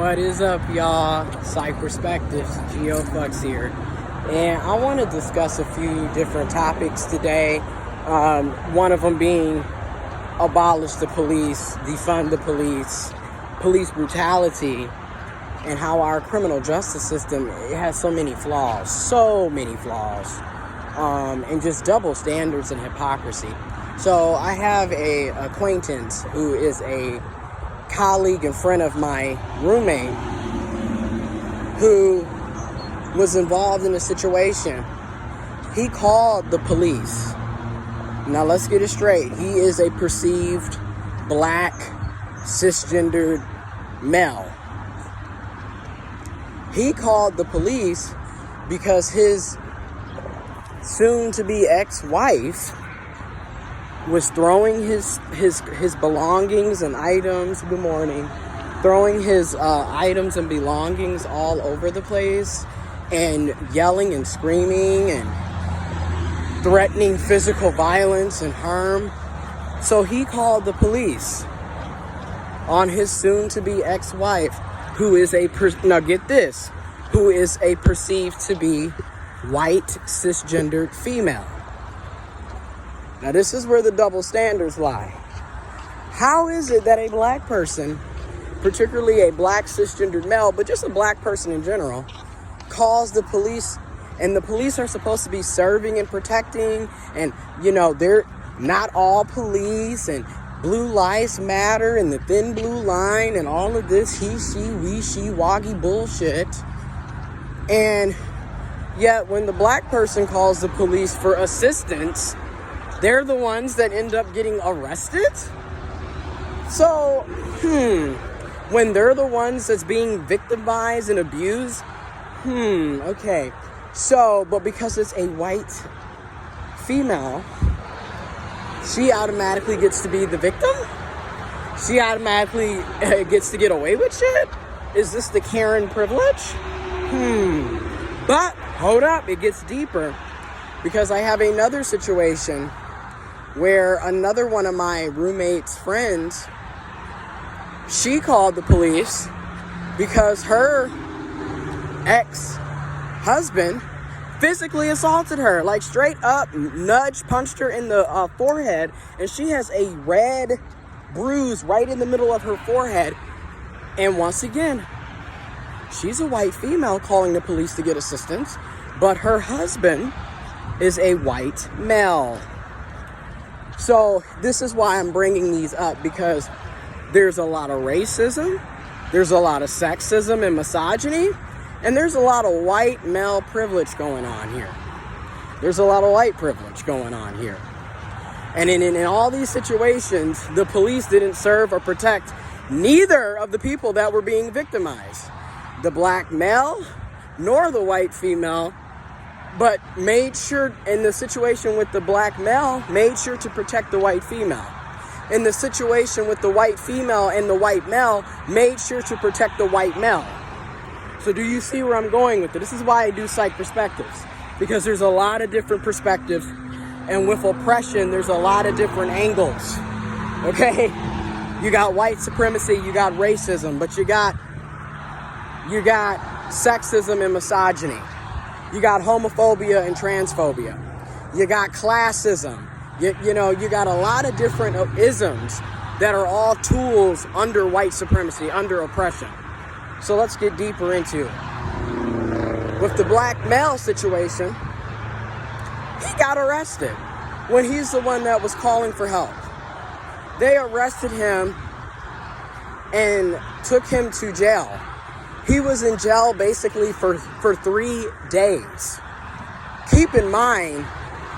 What is up, y'all? Psych Perspectives, giofvcks here. And I want to discuss a few different topics today. One of them being abolish the police, defund the police, police brutality, and how our criminal justice system has so many flaws, and just double standards and hypocrisy. So I have a acquaintance who is a colleague and friend of my roommate who was involved in a situation. He called the police. Now let's get it straight. He is a perceived black cisgendered male. He called the police because his soon-to-be ex-wife was throwing his belongings and items, good morning, throwing his items and belongings all over the place and yelling and screaming and threatening physical violence and harm. So he called the police on his soon-to-be ex-wife, who is who is a perceived to be white cisgendered female. Now, this is where the double standards lie. How is it that a black person, particularly a black cisgendered male, but just a black person in general, calls the police, and the police are supposed to be serving and protecting, and, they're not all police, and blue lives matter, and the thin blue line, and all of this he, she, we, she, woggy bullshit. And yet, when the black person calls the police for assistance, they're the ones that end up getting arrested? So, when they're the ones that's being victimized and abused, okay. So, but because it's a white female, she automatically gets to be the victim? She automatically gets to get away with shit? Is this the Karen privilege? But, hold up, it gets deeper. Because I have another situation where another one of my roommate's friends, she called the police because her ex-husband physically assaulted her, like straight up punched her in the forehead, and she has a red bruise right in the middle of her forehead. And once again, she's a white female calling the police to get assistance, but her husband is a white male. So this is why I'm bringing these up, because there's a lot of racism, there's a lot of sexism and misogyny, and there's a lot of white male privilege going on here. There's a lot of white privilege going on here. And in all these situations, the police didn't serve or protect neither of the people that were being victimized. The black male nor the white female, but made sure, in the situation with the black male, made sure to protect the white female. In the situation with the white female and the white male, made sure to protect the white male. So do you see where I'm going with it? This is why I do psych perspectives, because there's a lot of different perspectives, and with oppression, there's a lot of different angles, okay? You got white supremacy, you got racism, but you got sexism and misogyny. You got homophobia and transphobia. You got classism. You got a lot of different isms that are all tools under white supremacy, under oppression. So let's get deeper into it. With the black male situation, he got arrested when he's the one that was calling for help. They arrested him and took him to jail. He was in jail basically for 3 days. Keep in mind,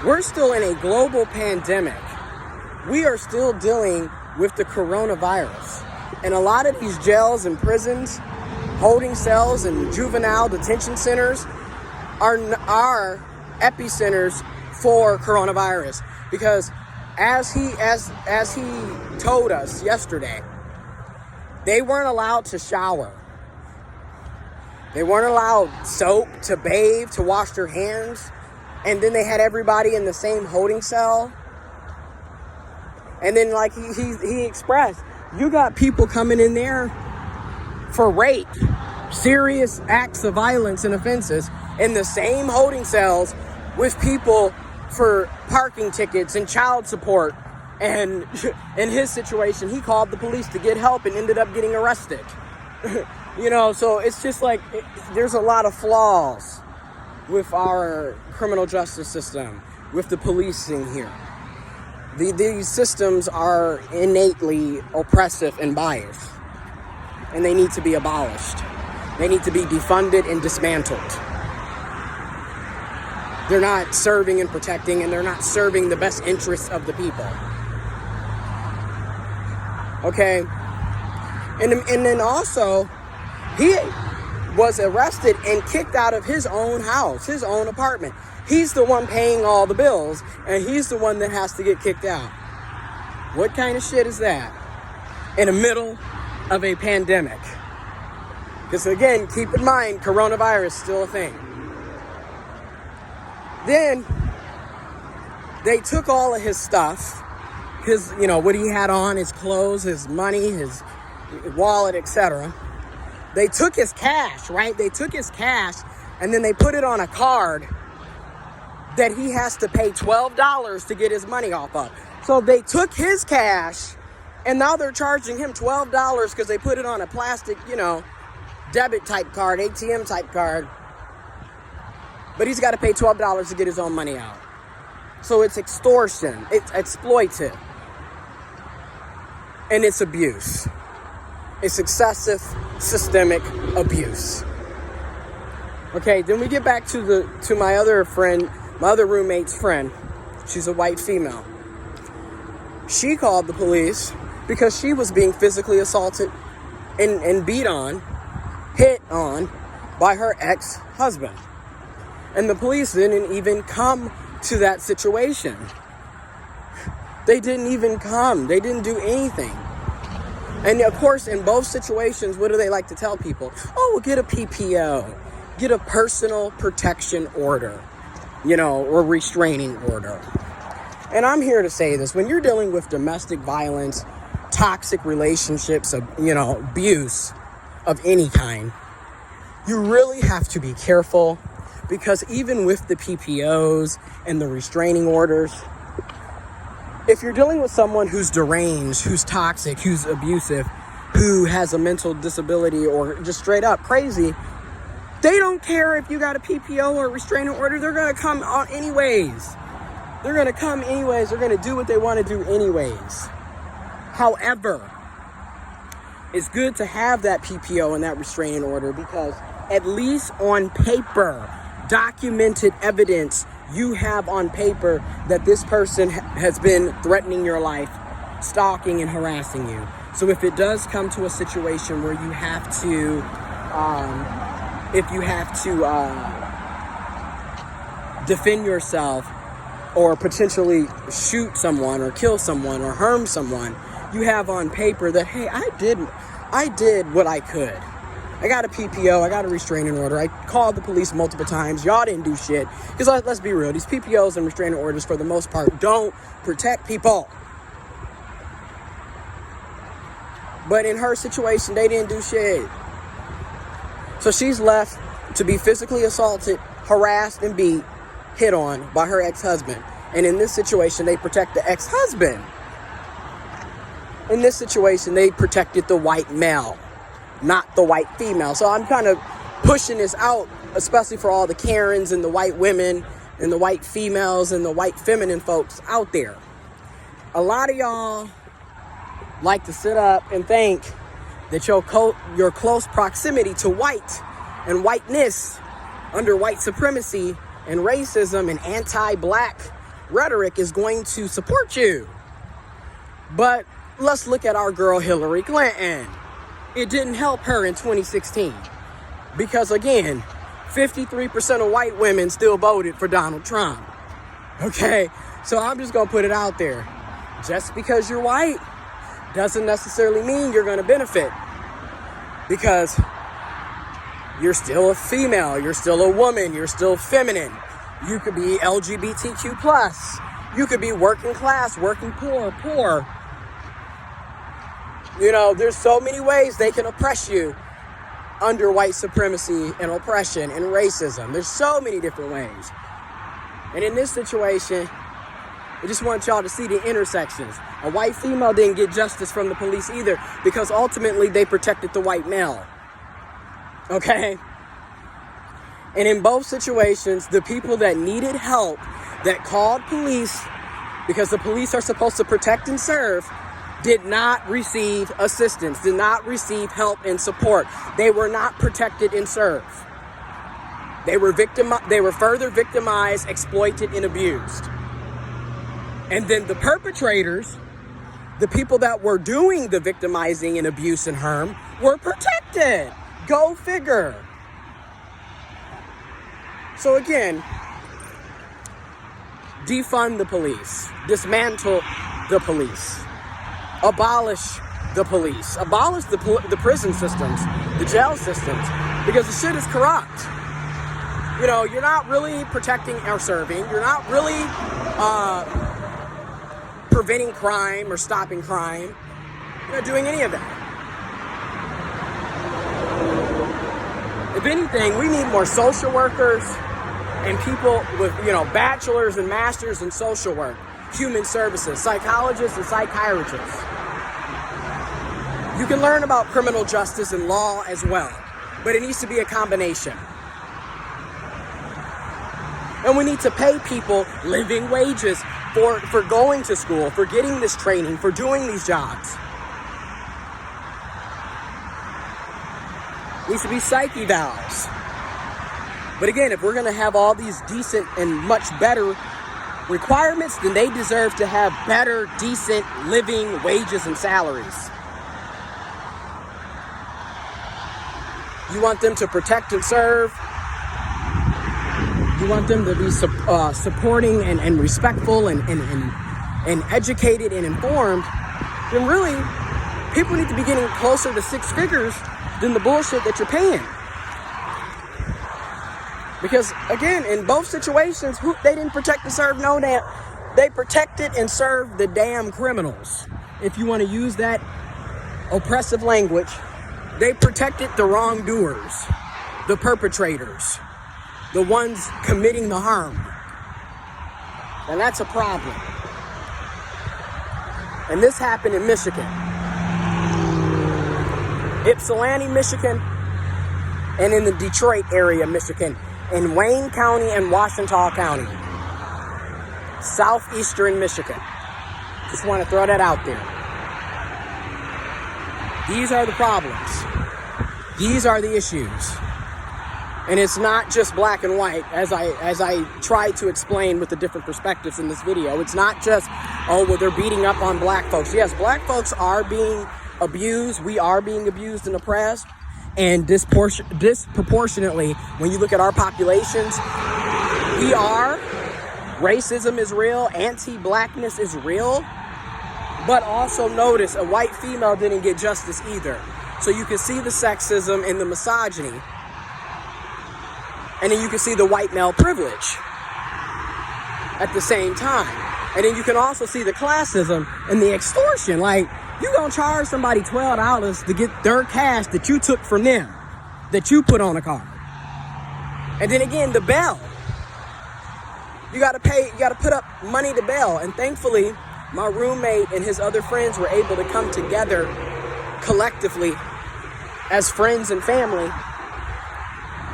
we're still in a global pandemic. We are still dealing with the coronavirus. And a lot of these jails and prisons, holding cells and juvenile detention centers are epicenters for coronavirus. Because as he told us yesterday, they weren't allowed to shower. They weren't allowed soap, to bathe, to wash their hands. And then they had everybody in the same holding cell. And then, like he expressed, you got people coming in there for rape, serious acts of violence and offenses, in the same holding cells with people for parking tickets and child support. And in his situation, he called the police to get help and ended up getting arrested. So it's just like, there's a lot of flaws with our criminal justice system, with the policing here. These systems are innately oppressive and biased, and they need to be abolished. They need to be defunded and dismantled. They're not serving and protecting, and they're not serving the best interests of the people. Okay? And then also, he was arrested and kicked out of his own house, his own apartment. He's the one paying all the bills, and he's the one that has to get kicked out. What kind of shit is that? In the middle of a pandemic. Because again, keep in mind, coronavirus is still a thing. Then, they took all of his stuff, what he had on, his clothes, his money, his wallet, etc. They took his cash, right? They took his cash, and then they put it on a card that he has to pay $12 to get his money off of. So they took his cash, and now they're charging him $12 because they put it on a plastic, debit type card, ATM type card. But he's got to pay $12 to get his own money out. So it's extortion. It's exploitive. And it's abuse. It's excessive, systemic abuse. Okay, then we get back to my other friend, my other roommate's friend. She's a white female. She called the police because she was being physically assaulted and beat on, hit on by her ex-husband. And the police didn't even come to that situation. They didn't even come. They didn't do anything. And of course, in both situations, what do they like to tell people? Oh, we'll get a PPO. Get a personal protection order. Or restraining order. And I'm here to say this. When you're dealing with domestic violence, toxic relationships, abuse of any kind, you really have to be careful. Because even with the PPOs and the restraining orders, if you're dealing with someone who's deranged, who's toxic, who's abusive, who has a mental disability or just straight up crazy, they don't care if you got a PPO or a restraining order. They're going to come on anyways. They're going to come anyways. They're going to do what they want to do anyways. However, it's good to have that PPO and that restraining order because at least on paper, documented evidence, you have on paper that this person has been threatening your life, stalking and harassing you. So if it does come to a situation where you have to, defend yourself or potentially shoot someone or kill someone or harm someone, you have on paper that, hey, I did what I could. I got a PPO, I got a restraining order, I called the police multiple times, y'all didn't do shit. Because let's be real, these PPOs and restraining orders for the most part don't protect people. But in her situation, they didn't do shit. So she's left to be physically assaulted, harassed, and beat, hit on by her ex-husband. And in this situation, they protect the ex-husband. In this situation, they protected the white male, not the white female. So I'm kind of pushing this out, especially for all the Karens and the white women and the white females and the white feminine folks out there. A lot of y'all like to sit up and think that your close proximity to white and whiteness under white supremacy and racism and anti-black rhetoric is going to support you. But let's look at our girl Hillary Clinton. It didn't help her in 2016 because, again, 53% of white women still voted for Donald Trump. Okay, so I'm just going to put it out there. Just because you're white doesn't necessarily mean you're going to benefit, because you're still a female, you're still a woman, you're still feminine. You could be LGBTQ+. You could be working class, working poor. There's so many ways they can oppress you under white supremacy and oppression and racism. There's so many different ways. And in this situation, I just want y'all to see the intersections. A white female didn't get justice from the police either, because ultimately they protected the white male. Okay? And in both situations, the people that needed help, that called police, because the police are supposed to protect and serve, did not receive assistance, did not receive help and support. They were not protected and served. They were further victimized, exploited, and abused. And then the perpetrators, the people that were doing the victimizing and abuse and harm, were protected. Go figure. So again, defund the police, dismantle the police, abolish the police, abolish the prison systems, the jail systems, because the shit is corrupt. You know, you're not really protecting or serving. You're not really preventing crime or stopping crime. You're not doing any of that. If anything, we need more social workers and people with, bachelors and masters in social work, human services, psychologists and psychiatrists. You can learn about criminal justice and law as well, but it needs to be a combination. And we need to pay people living wages for going to school, for getting this training, for doing these jobs. Needs to be psyche valves. But again, if we're going to have all these decent and much better requirements, then they deserve to have better, decent living wages and salaries. You want them to protect and serve. You want them to be supporting and respectful and educated and informed. Then really, people need to be getting closer to six figures than the bullshit that you're paying. Because again, in both situations, they didn't protect and serve no damn. They protected and served the damn criminals. If you want to use that oppressive language, they protected the wrongdoers, the perpetrators, the ones committing the harm. And that's a problem. And this happened in Michigan. Ypsilanti, Michigan, and in the Detroit area, Michigan, in Wayne County and Washita County, southeastern Michigan. Just want to throw that out there. These are the problems. These are the issues. And it's not just black and white, as I try to explain with the different perspectives in this video. It's not just, they're beating up on black folks. Yes, black folks are being abused. We are being abused and oppressed. And disproportionately, when you look at our populations, we are. Racism is real. Anti-blackness is real. But also notice, a white female didn't get justice either. So you can see the sexism and the misogyny. And then you can see the white male privilege at the same time. And then you can also see the classism and the extortion. Like, you gonna charge somebody $12 to get their cash that you took from them, that you put on a card. And then again, the bail. You gotta pay, you gotta put up money to bail. And thankfully, my roommate and his other friends were able to come together collectively as friends and family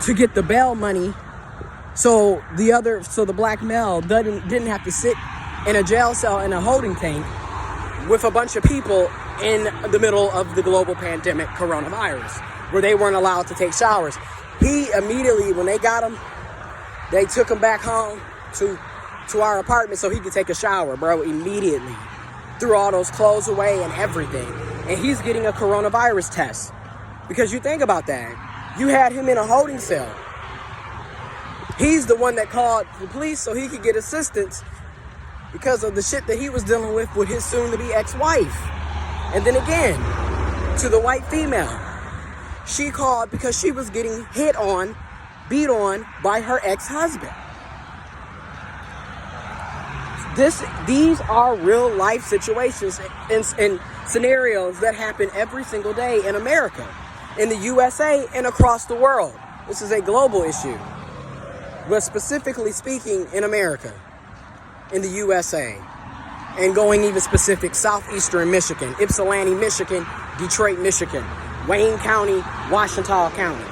to get the bail money, so the black male didn't have to sit in a jail cell in a holding tank with a bunch of people in the middle of the global pandemic coronavirus, where they weren't allowed to take showers. He immediately, when they got him, they took him back home to our apartment so he could take a shower, bro, immediately. Threw all those clothes away and everything. And he's getting a coronavirus test. Because you think about that. You had him in a holding cell. He's the one that called the police so he could get assistance because of the shit that he was dealing with his soon-to-be ex-wife. And then again, to the white female. She called because she was getting hit on, beat on by her ex-husband. These are real-life situations and scenarios that happen every single day in America. in the USA and across the world. This is a global issue. But specifically speaking, in America, in the USA, and going even specific, southeastern Michigan, Ypsilanti, Michigan, Detroit, Michigan, Wayne County, Washita County.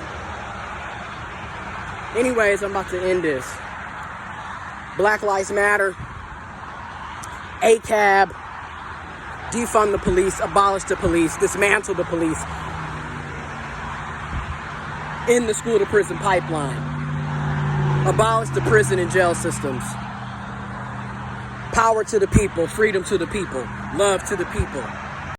Anyways, I'm about to end this. Black Lives Matter, ACAB, defund the police, abolish the police, dismantle the police, end the school to prison pipeline, abolish the prison and jail systems. Power to the people, freedom to the people, love to the people.